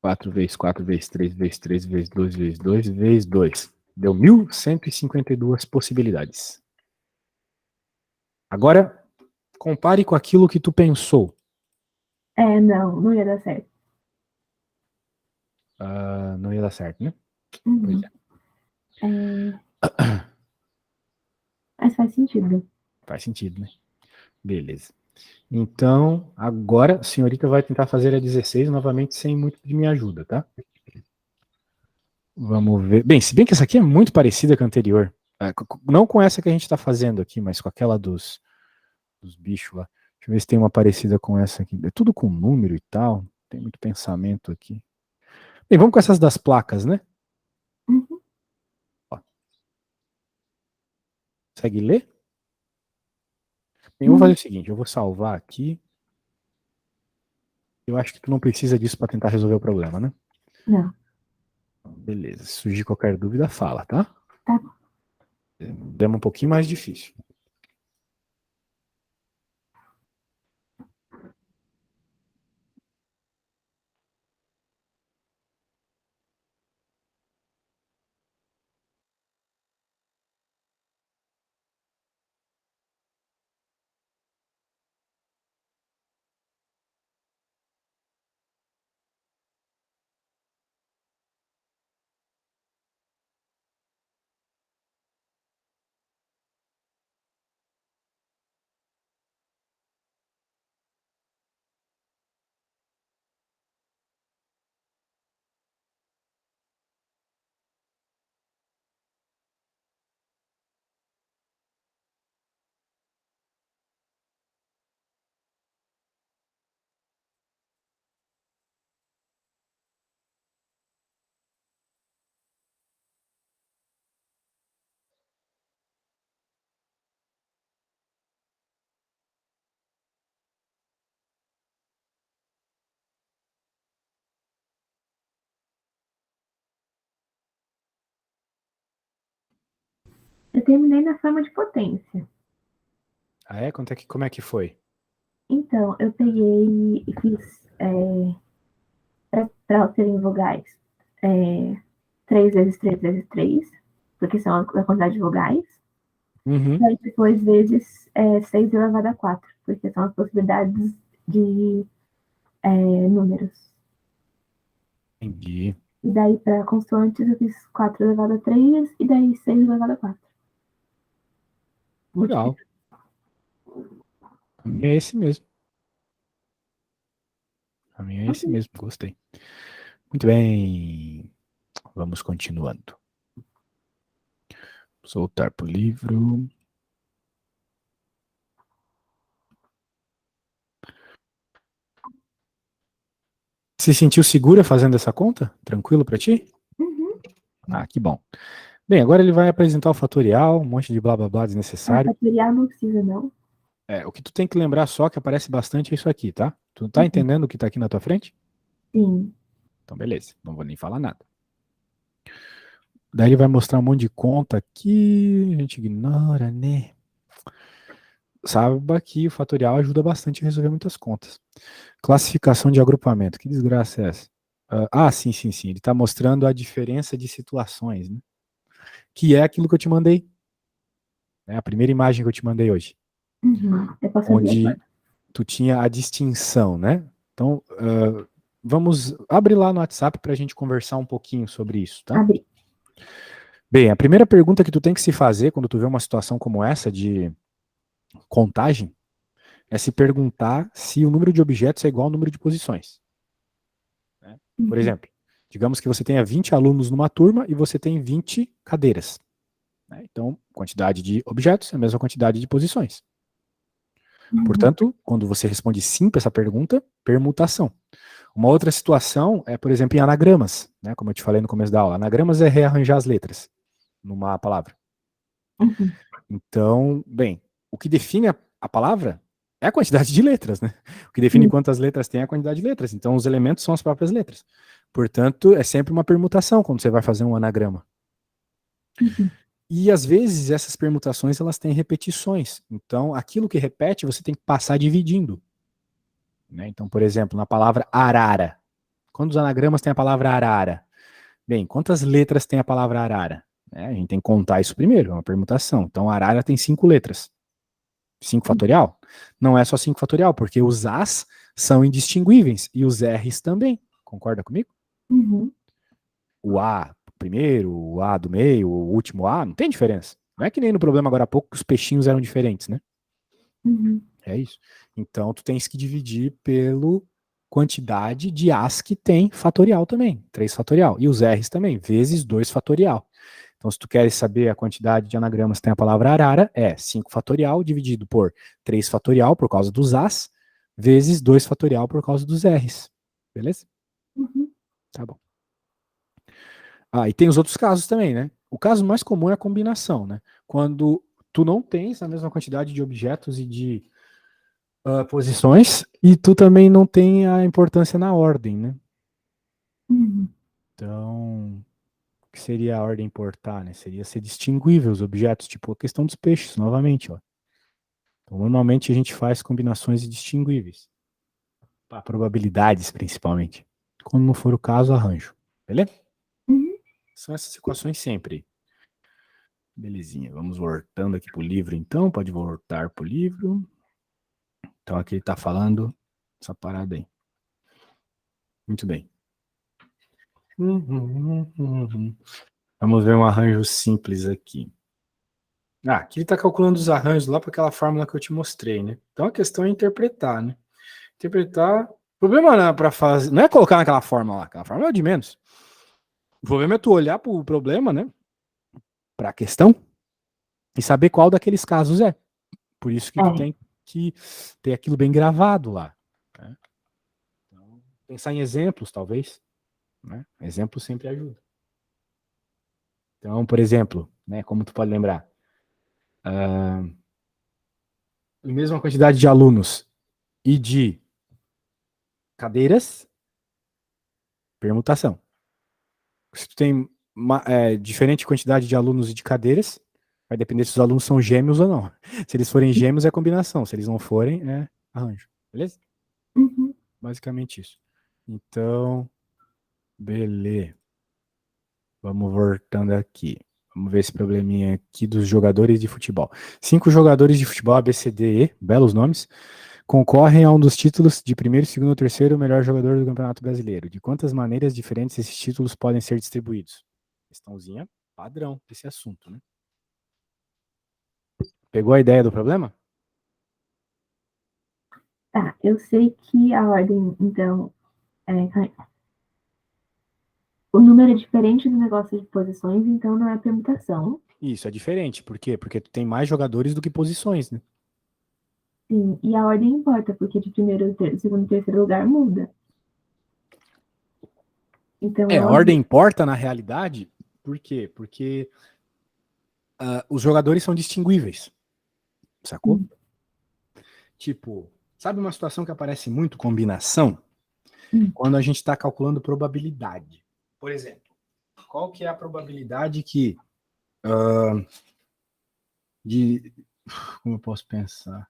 4 vezes 4 vezes 3 vezes 3 vezes 2 vezes 2 vezes 2. Deu 1.152 possibilidades. Agora, compare com aquilo que tu pensou. É, não, não ia dar certo. Não ia dar certo, né? Pois Uhum. é. É, mas faz sentido. Faz sentido, né? Beleza. Então, agora a senhorita vai tentar fazer a 16 novamente sem muito de minha ajuda, tá? Vamos ver. Bem, se bem que essa aqui é muito parecida com a anterior. Não com essa que a gente tá fazendo aqui, mas com aquela dos bichos lá. Deixa eu ver se tem uma parecida com essa aqui. É tudo com número e tal. Tem muito pensamento aqui. Bem, vamos com essas das placas, né? Uhum. Ó, consegue ler? Bem, eu vou fazer Uhum. o seguinte, eu vou salvar aqui. Eu acho que tu não precisa disso para tentar resolver o problema, né? Não, Beleza. Se surgir qualquer dúvida, fala, tá? tá. Demos um pouquinho mais difícil. Eu terminei na forma de potência. Ah, é? Como é que foi? Então, eu peguei e fiz para serem vogais é, 3 vezes 3 vezes 3, porque são a quantidade de vogais. E Uhum. aí depois vezes 6 elevado a 4, porque são as possibilidades de números. Entendi. E daí para consoantes eu fiz 4 elevado a 3 e daí 6 elevado a 4. Legal. Multiplicar. É esse mesmo. caminho é esse mesmo, gostei. Muito bem. Vamos continuando. Voltar para o livro. Se sentiu segura fazendo essa conta? Tranquilo para ti? Uhum. Ah, que bom. Bem, agora ele vai apresentar o fatorial, um monte de blá blá blá desnecessário. Fatorial não precisa, não. O que tu tem que lembrar só que aparece bastante é isso aqui, tá? Tu tá entendendo o que tá aqui na tua frente? Sim. Então, beleza. Não vou nem falar nada. Daí ele vai mostrar um monte de conta aqui, a gente ignora, né? Saiba que o fatorial ajuda bastante a resolver muitas contas. Classificação de agrupamento, que desgraça é essa? Sim. Ele está mostrando a diferença de situações, né? Que é aquilo que eu te mandei. Né? A primeira imagem que eu te mandei hoje. Eu posso abrir Onde agora. tu tinha a distinção, né? Então, vamos abrir lá no WhatsApp para a gente conversar um pouquinho sobre isso, tá? Abri. Bem, a primeira pergunta que tu tem que se fazer quando tu vê uma situação como essa de contagem é se perguntar se o número de objetos é igual ao número de posições. Né? Por exemplo, digamos que você tenha 20 alunos numa turma e você tem 20 cadeiras. Né? Então, quantidade de objetos é a mesma quantidade de posições. Portanto, quando você responde sim para essa pergunta, permutação. Uma outra situação é, por exemplo, em anagramas, né? Como eu te falei no começo da aula. Anagramas é rearranjar as letras numa palavra. Então, bem, o que define a palavra é a quantidade de letras, né? O que define quantas letras tem é a quantidade de letras. Então, os elementos são as próprias letras. Portanto, é sempre uma permutação quando você vai fazer um anagrama. E, às vezes, essas permutações, elas têm repetições. Então, aquilo que repete, você tem que passar dividindo. Né? Então, por exemplo, na palavra arara. Quantos anagramas tem a palavra arara? Bem, quantas letras tem a palavra arara? A gente tem que contar isso primeiro, é uma permutação. Então, arara tem 5 letras. 5 fatorial? Não é só 5 fatorial, porque os As são indistinguíveis e os Rs também. Concorda comigo? O A primeiro, o A do meio, o último A, não tem diferença. Não é que nem no problema agora há pouco que os peixinhos eram diferentes, né? É isso. Então, tu tens que dividir pelo quantidade de As que tem fatorial também, 3 fatorial. E os Rs também, vezes 2 fatorial. Então, se tu queres saber a quantidade de anagramas que tem a palavra arara, é 5 fatorial dividido por 3 fatorial por causa dos As, vezes 2 fatorial por causa dos Rs. Beleza? Tá bom. E tem os outros casos também, né? O caso mais comum é a combinação, né? Quando tu não tens a mesma quantidade de objetos e de posições, e tu também não tem a importância na ordem, né? Então, o que seria a ordem importar, né? Seria ser distinguível os objetos, tipo a questão dos peixes, novamente, ó. Então, normalmente a gente faz combinações distinguíveis. Para probabilidades, principalmente. Quando não for o caso, arranjo. Beleza? São essas equações sempre. Belezinha. Vamos voltando aqui para o livro, então. Pode voltar para o livro. Então, aqui ele está falando essa parada aí. Muito bem. Vamos ver um arranjo simples aqui. Aqui ele está calculando os arranjos lá para aquela fórmula que eu te mostrei, né? Então a questão é interpretar, né? Interpretar. O problema para fazer. Não é colocar naquela fórmula lá, aquela fórmula é de menos. O problema é tu olhar para o problema, né? Para a questão e saber qual daqueles casos é. Por isso que tu tem que ter aquilo bem gravado lá. Né? Então, pensar em exemplos, talvez. Né? Exemplo sempre ajuda. Então, por exemplo, né, como tu pode lembrar, a mesma quantidade de alunos e de cadeiras, permutação. Se tu tem diferente quantidade de alunos e de cadeiras, vai depender se os alunos são gêmeos ou não. Se eles forem gêmeos, é combinação. Se eles não forem, é arranjo. Beleza? Basicamente isso. Então, beleza. Vamos voltando aqui. Vamos ver esse probleminha aqui dos jogadores de futebol. 5 jogadores de futebol ABCDE, belos nomes, concorrem a um dos títulos de primeiro, segundo, terceiro melhor jogador do Campeonato Brasileiro. De quantas maneiras diferentes esses títulos podem ser distribuídos? Questãozinha padrão desse assunto, né? Pegou a ideia do problema? Tá, eu sei que a ordem, então, É, o número é diferente do negócio de posições, então não é permutação. Isso, é diferente. Por quê? Porque tu tem mais jogadores do que posições, né? Sim, e a ordem importa, porque de primeiro, segundo e terceiro lugar muda. Então É, é a ordem importa na realidade, por quê? Porque os jogadores são distinguíveis, sacou? Hum, Tipo, sabe uma situação que aparece muito combinação? hum, Quando a gente está calculando probabilidade. Por exemplo, qual que é a probabilidade que de como eu posso pensar?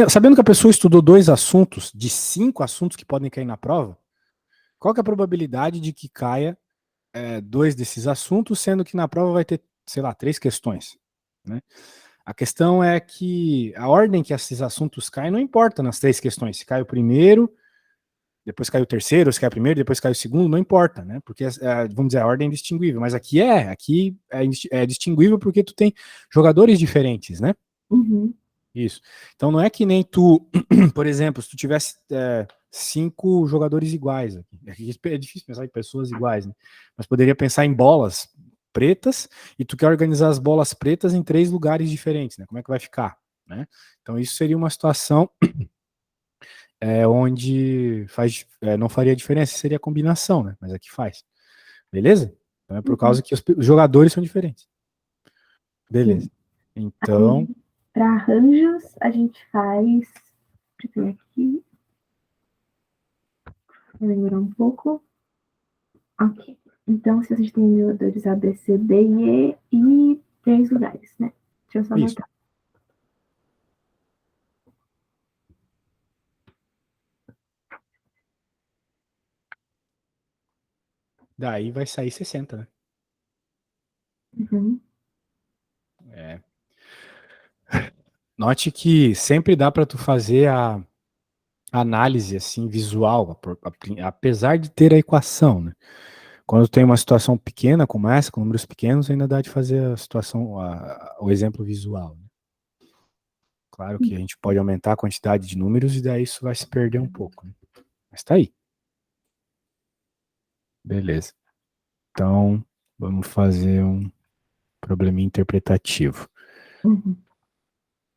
Sabendo que a pessoa estudou 2 assuntos, de 5 assuntos que podem cair na prova, qual que é a probabilidade de que caia 2 desses assuntos, sendo que na prova vai ter, sei lá, 3 questões, né? A questão é que a ordem que esses assuntos caem não importa nas 3 questões. Se cai o primeiro, depois cai o terceiro, se cai o primeiro, depois cai o segundo, não importa, né? Porque, vamos dizer, a ordem é indistinguível. Mas aqui é distinguível porque tu tem jogadores diferentes, né? uhum, Isso. Então não é que nem tu, por exemplo, se tu tivesse 5 jogadores iguais aqui é difícil pensar em pessoas iguais, né? Mas poderia pensar em bolas pretas e tu quer organizar as bolas pretas em 3 lugares diferentes, né? Como é que vai ficar, né? Então isso seria uma situação onde não faria diferença, seria combinação, né? Mas aqui faz, beleza? Então é por uhum, causa que os jogadores são diferentes, beleza? sim. Então, Aí, para arranjos, a gente faz. Deixa eu ver aqui, vou lembrar um pouco. Ok. Então, se a gente tem jogadores A, B, C, D e E 3 lugares, né? Deixa eu só isso. anotar. Daí vai sair 60, né? Uhum, É. Note que sempre dá para tu fazer a análise assim visual, apesar de ter a equação, né? Quando tem uma situação pequena como essa, com números pequenos, ainda dá de fazer a situação, o exemplo visual, né? Claro que a gente pode aumentar a quantidade de números e daí isso vai se perder um pouco, né? Mas tá aí. Beleza. Então, vamos fazer um probleminha interpretativo. uhum,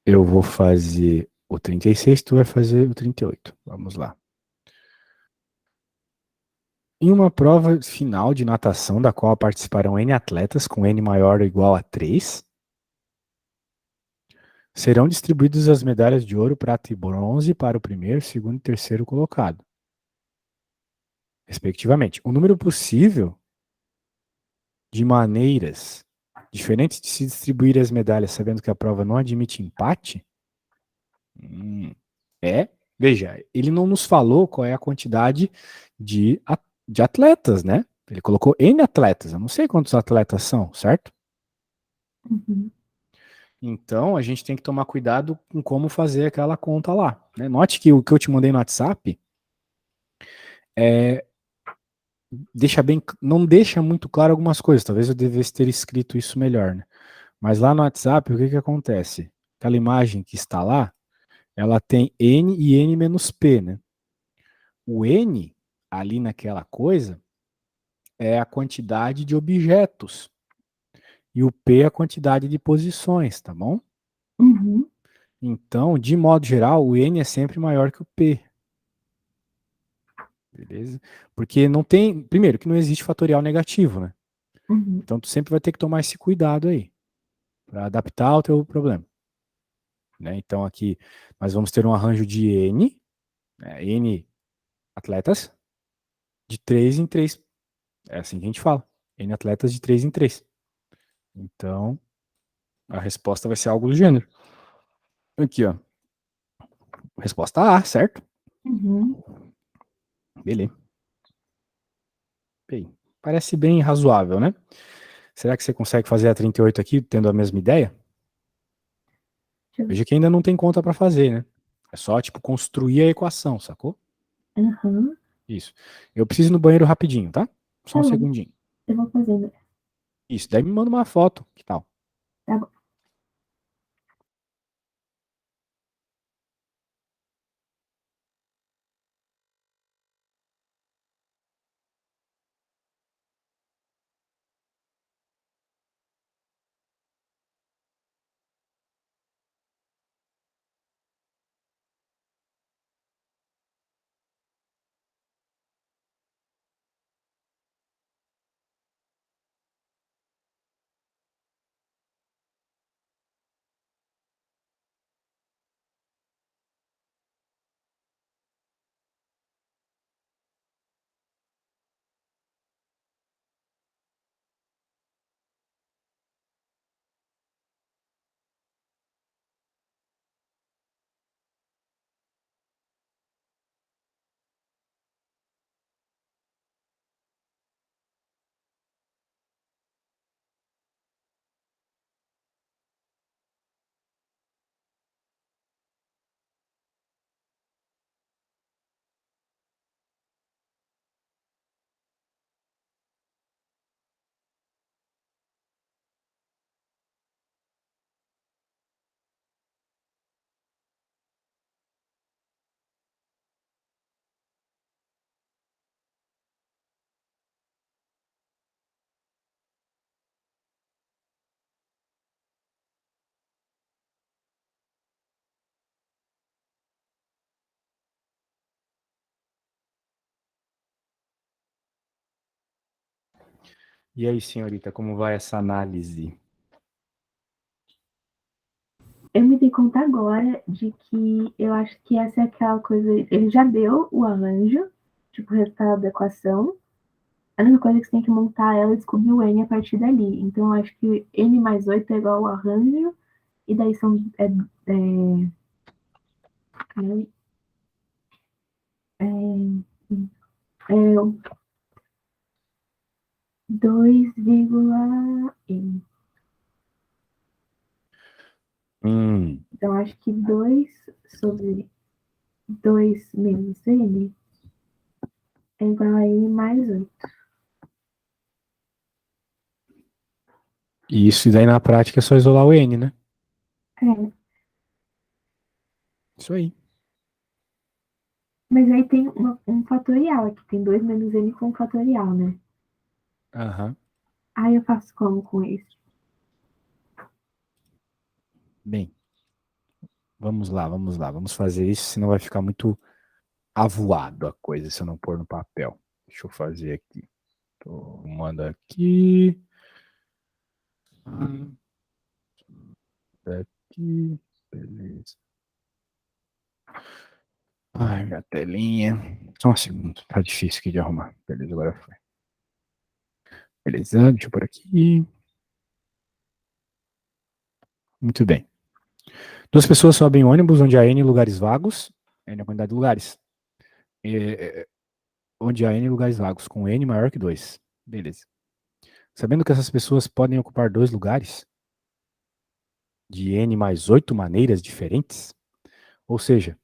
Eu vou fazer o 36, tu vai fazer o 38. Vamos lá. Em uma prova final de natação, da qual participarão N atletas com N maior ou igual a 3, serão distribuídas as medalhas de ouro, prata e bronze para o primeiro, segundo e terceiro colocado, respectivamente. O número possível de maneiras diferentes de se distribuir as medalhas, sabendo que a prova não admite empate, hum, veja, ele não nos falou qual é a quantidade de, de atletas, né? Ele colocou N atletas, eu não sei quantos atletas são, certo? uhum, Então, a gente tem que tomar cuidado com como fazer aquela conta lá, né? Note que o que eu te mandei no WhatsApp é, não deixa muito claro algumas coisas. Talvez eu devesse ter escrito isso melhor, né? Mas lá no WhatsApp, o que que acontece? Aquela imagem que está lá, ela tem N e N menos P, né? O N, ali naquela coisa, é a quantidade de objetos. E o P é a quantidade de posições, tá bom? uhum, Então, de modo geral, o N é sempre maior que o P. Beleza? Porque não tem. Primeiro, que não existe fatorial negativo, né? uhum, Então, tu sempre vai ter que tomar esse cuidado aí, para adaptar ao teu problema. Né? Então, aqui, nós vamos ter um arranjo de N, né? N atletas, de 3 em 3. É assim que a gente fala. N atletas de 3 em 3. Então, a resposta vai ser algo do gênero. Aqui, ó. Resposta A, certo? uhum. Beleza. Bem, parece bem razoável, né? Será que você consegue fazer a 38 aqui, tendo a mesma ideia? Deixa eu Veja que ainda não tem conta para fazer, né? É só, tipo, construir a equação, sacou? ver. Aham, Isso. Eu preciso ir no banheiro rapidinho, tá? Só tá um bom. segundinho. Eu vou fazendo. Isso, daí me manda uma foto, que tal? Tá bom. E aí, senhorita, como vai essa análise? Eu me dei conta agora de que eu acho que essa é aquela coisa. Ele já deu o arranjo, tipo, o resultado da equação. A única coisa é que você tem que montar ela e descobrir o N a partir dali. Então, eu acho que N mais 8 é igual ao arranjo, e daí são. É 2,n. Então, acho que 2 sobre 2 menos n é igual a n mais 8. E isso daí na prática é só isolar o N, né? É, Isso aí. mas aí tem um fatorial aqui, tem 2 menos n com fatorial, né? Aham. Aí eu faço como com isso? Bem, vamos lá, vamos lá. Vamos fazer isso, senão vai ficar muito avoado a coisa se eu não pôr no papel. Deixa eu fazer aqui. Tô arrumando aqui. Aqui. Beleza. Ai, minha telinha. Só um segundo. Tá difícil aqui de arrumar. Beleza, agora foi. Beleza, deixa eu pôr aqui. Muito bem. Duas pessoas sobem ônibus onde há N lugares vagos. N é a quantidade de lugares. Onde há N lugares vagos, com N maior que 2. Beleza. Sabendo que essas pessoas podem ocupar 2 lugares, de N mais 8 maneiras diferentes, ou seja,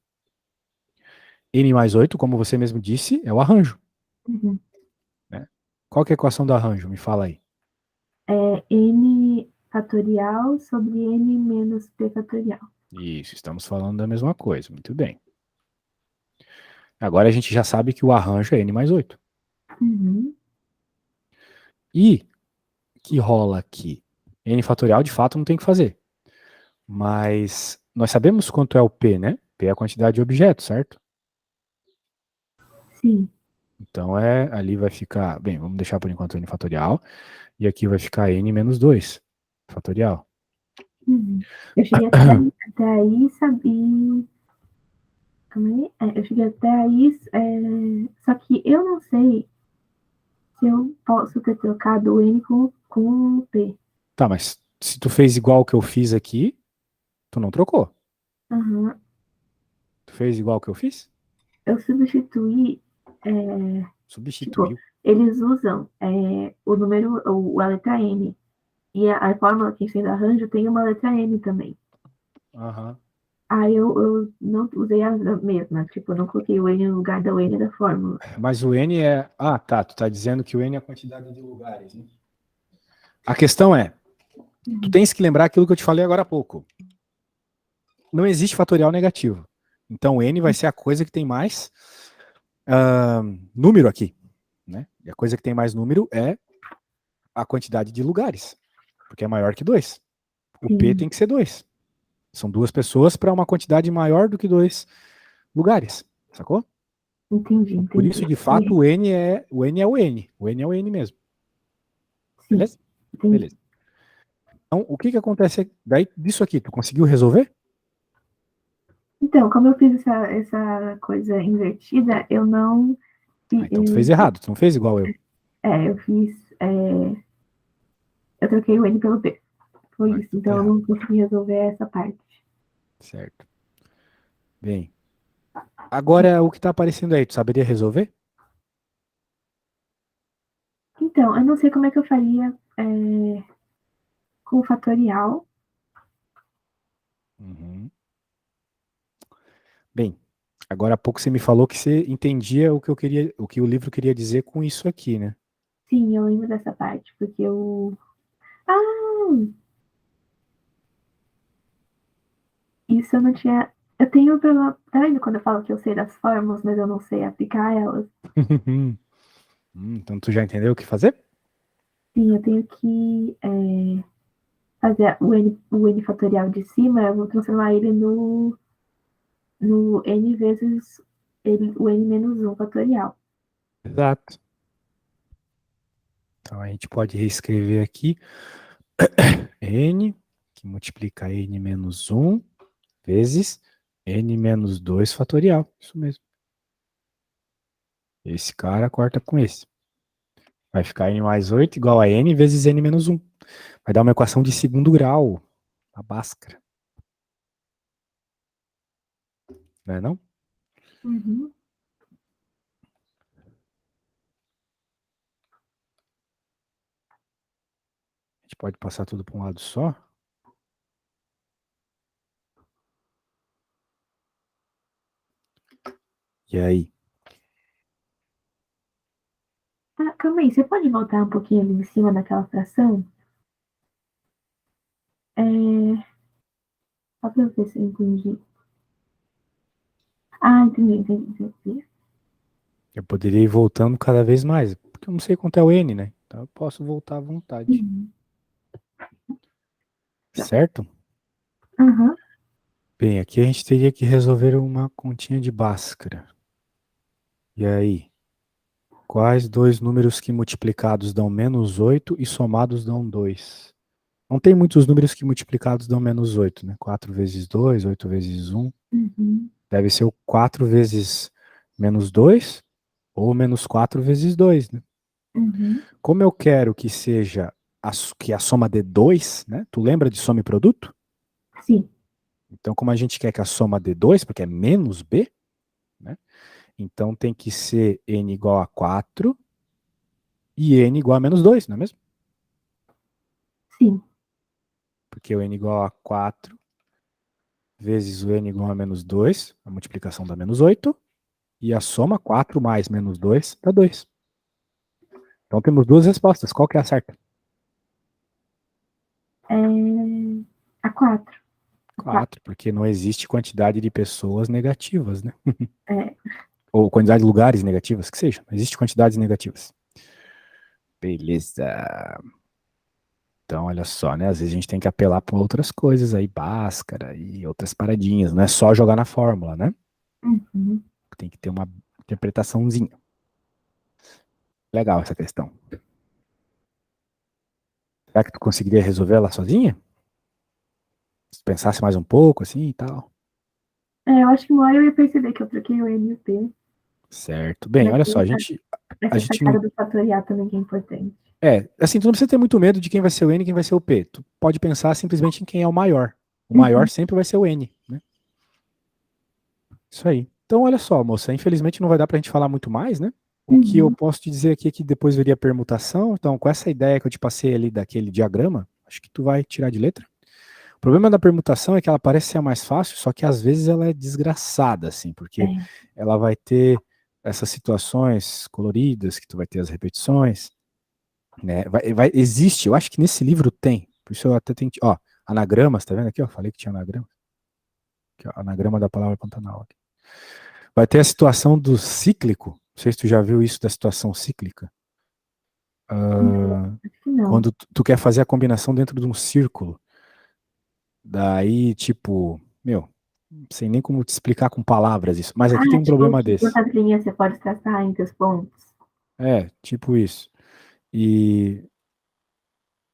N mais 8, como você mesmo disse, é o arranjo. Uhum. Né? Qual que é a equação do arranjo? Me fala aí. É n fatorial sobre n menos p fatorial. Isso, estamos falando da mesma coisa. Muito bem. Agora a gente já sabe que o arranjo é N mais 8. Uhum. E que rola aqui? N fatorial, de fato, não tem que fazer. Mas nós sabemos quanto é o P, né? P é a quantidade de objetos, certo? Sim. Então ali vai ficar, bem, vamos deixar por enquanto N fatorial, e aqui vai ficar N menos 2 fatorial. Uhum. Eu cheguei até aí, sabia. Eu cheguei até aí, só que eu não sei se eu posso ter trocado o N com o P. Tá, mas se tu fez igual o que eu fiz aqui, tu não trocou. Uhum. Tu fez igual o que eu fiz? Eu substituí, tipo, Substituiu. eles usam o número, a letra N. E a fórmula que a gente fez arranjo tem uma letra N também. Aham. Aí eu não usei a mesma, tipo, eu não coloquei o N no lugar da N da fórmula. Mas o N é. Ah, tá. Tu tá dizendo que o N é a quantidade de lugares, né? A questão é, tu tens que lembrar aquilo que eu te falei agora há pouco. Não existe fatorial negativo. Então, N vai ser a coisa que tem mais número aqui. Né? E a coisa que tem mais número é a quantidade de lugares, porque é maior que 2. O P Sim, tem que ser 2. São duas pessoas para uma quantidade maior do que 2 lugares. Sacou? entendi, Então, por isso, entendi. de fato, o N é o N. O N é o N mesmo. Sim, Beleza? entendi. Beleza. Então, o que que acontece daí disso aqui? Tu conseguiu resolver? Então, como eu fiz essa coisa invertida, eu não. Ah, então tu fez errado. Tu não fez igual eu. Eu fiz. Eu troquei o N pelo P. Foi Ah, isso. então tá Então, eu errado. não consegui resolver essa parte. Certo. Bem. Agora, o que tá aparecendo aí, tu saberia resolver? Então, eu não sei como é que eu faria com o fatorial. Uhum. Bem, agora há pouco você me falou que você entendia o que eu queria, o que o livro queria dizer com isso aqui, né? Sim, eu lembro dessa parte, porque eu. Ah! Isso eu não tinha. Eu tenho problema. Tá vendo quando eu falo que eu sei das fórmulas, mas eu não sei aplicar elas? Então tu já entendeu o que fazer? Sim, eu tenho que fazer o N fatorial de cima, eu vou transformar ele no N vezes o N menos 1 fatorial. Exato. Então a gente pode reescrever aqui n, que multiplica n menos 1, vezes n menos 2 fatorial. Isso mesmo. Esse cara corta com esse. Vai ficar n mais 8 igual a n vezes n menos 1. Vai dar uma equação de segundo grau. A Bhaskara. Não é não? Uhum. A gente pode passar tudo para um lado só. E aí? Ah, calma aí, você pode voltar um pouquinho ali em cima daquela fração? Só para eu ver se eu entendi. Ah, entendi. Eu poderia ir voltando cada vez mais, porque eu não sei quanto é o n, né? Então eu posso voltar à vontade. Uhum. Certo? Aham. Bem, aqui a gente teria que resolver uma continha de Bhaskara. E aí? Quais dois números que multiplicados dão menos 8 e somados dão 2? Não tem muitos números que multiplicados dão menos 8, né? 4 vezes 2, 8 vezes 1. Uhum. Deve ser o 4 vezes menos 2 ou menos 4 vezes 2, né? Uhum. Como eu quero que seja que a soma dê 2, né? Tu lembra de soma e produto? Sim. Então, como a gente quer que a soma dê 2, porque é menos b, né? Então tem que ser n igual a 4 e n igual a menos 2, não é mesmo? Sim. Porque o n igual a 4 vezes o n igual a menos 2, a multiplicação dá menos 8, e a soma 4 mais menos 2 dá 2. Então temos duas respostas. Qual que é a certa? A 4. 4, porque não existe quantidade de pessoas negativas, né? É. Ou quantidade de lugares negativas, que seja. Não existe quantidades negativas. Beleza. Então, olha só, né? Às vezes a gente tem que apelar para outras coisas aí, Bhaskara e outras paradinhas. Não é só jogar na fórmula, né? Uhum. Tem que ter uma interpretaçãozinha. Legal essa questão. Será que tu conseguiria resolver ela sozinha? Se pensasse mais um pouco, assim e tal. Eu acho que uma hora eu ia perceber que eu troquei o N e o P. Certo. Bem, Mas olha só, a essa gente sacada não. do fatorial também que é importante. Assim, tu não precisa ter muito medo de quem vai ser o N e quem vai ser o P. Tu pode pensar simplesmente em quem é o maior. O maior Uhum. sempre vai ser o N, né? Isso aí. Então, olha só, moça, infelizmente não vai dar pra gente falar muito mais, né? O que eu Uhum. posso te dizer aqui é que depois viria a permutação. Então, com essa ideia que eu te passei ali daquele diagrama, acho que tu vai tirar de letra. O problema da permutação é que ela parece ser a mais fácil, só que às vezes ela é desgraçada, assim, porque É. ela vai ter essas situações coloridas, que tu vai ter as repetições, né? Existe, eu acho que nesse livro tem, por isso eu até tenho, ó, anagramas, tá vendo aqui, ó, falei que tinha anagrama, aqui, ó, anagrama da palavra Pantanal. Aqui. Vai ter a situação do cíclico, não sei se tu já viu isso da situação cíclica, Acho que não. quando tu quer fazer a combinação dentro de um círculo, daí, tipo, meu, não sei nem como te explicar com palavras isso, mas aqui tem um Tipo, problema que desse. quantas linhas você pode traçar entre os pontos? Tipo isso. E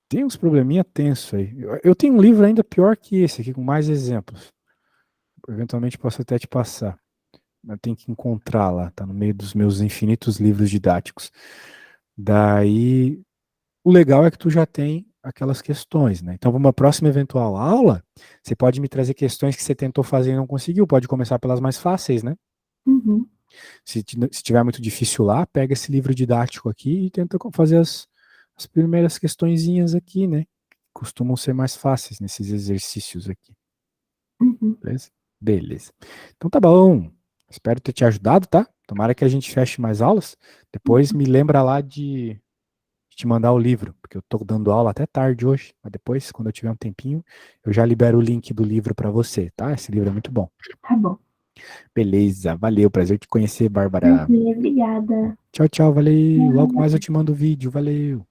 tem uns probleminha tenso aí. Eu tenho um livro ainda pior que esse aqui, com mais exemplos. Eventualmente posso até te passar. Eu tenho que encontrar lá, tá no meio dos meus infinitos livros didáticos. Daí, o legal é que tu já tem aquelas questões, né? Então, para uma próxima eventual aula, você pode me trazer questões que você tentou fazer e não conseguiu. Pode começar pelas mais fáceis, né? Uhum. Se tiver muito difícil lá, pega esse livro didático aqui e tenta fazer as primeiras questõezinhas aqui, né? Costumam ser mais fáceis nesses exercícios aqui. Uhum. Beleza? Beleza. Então tá bom. Espero ter te ajudado, tá? Tomara que a gente feche mais aulas. Depois me lembra lá de te mandar o livro, porque eu tô dando aula até tarde hoje. Mas depois, quando eu tiver um tempinho, eu já libero o link do livro para você, tá? Esse livro é muito bom. Tá bom. Beleza. Valeu. Prazer te conhecer, Bárbara. Prazer, obrigada. Tchau, tchau. Valeu. Logo mais eu te mando o vídeo. Valeu.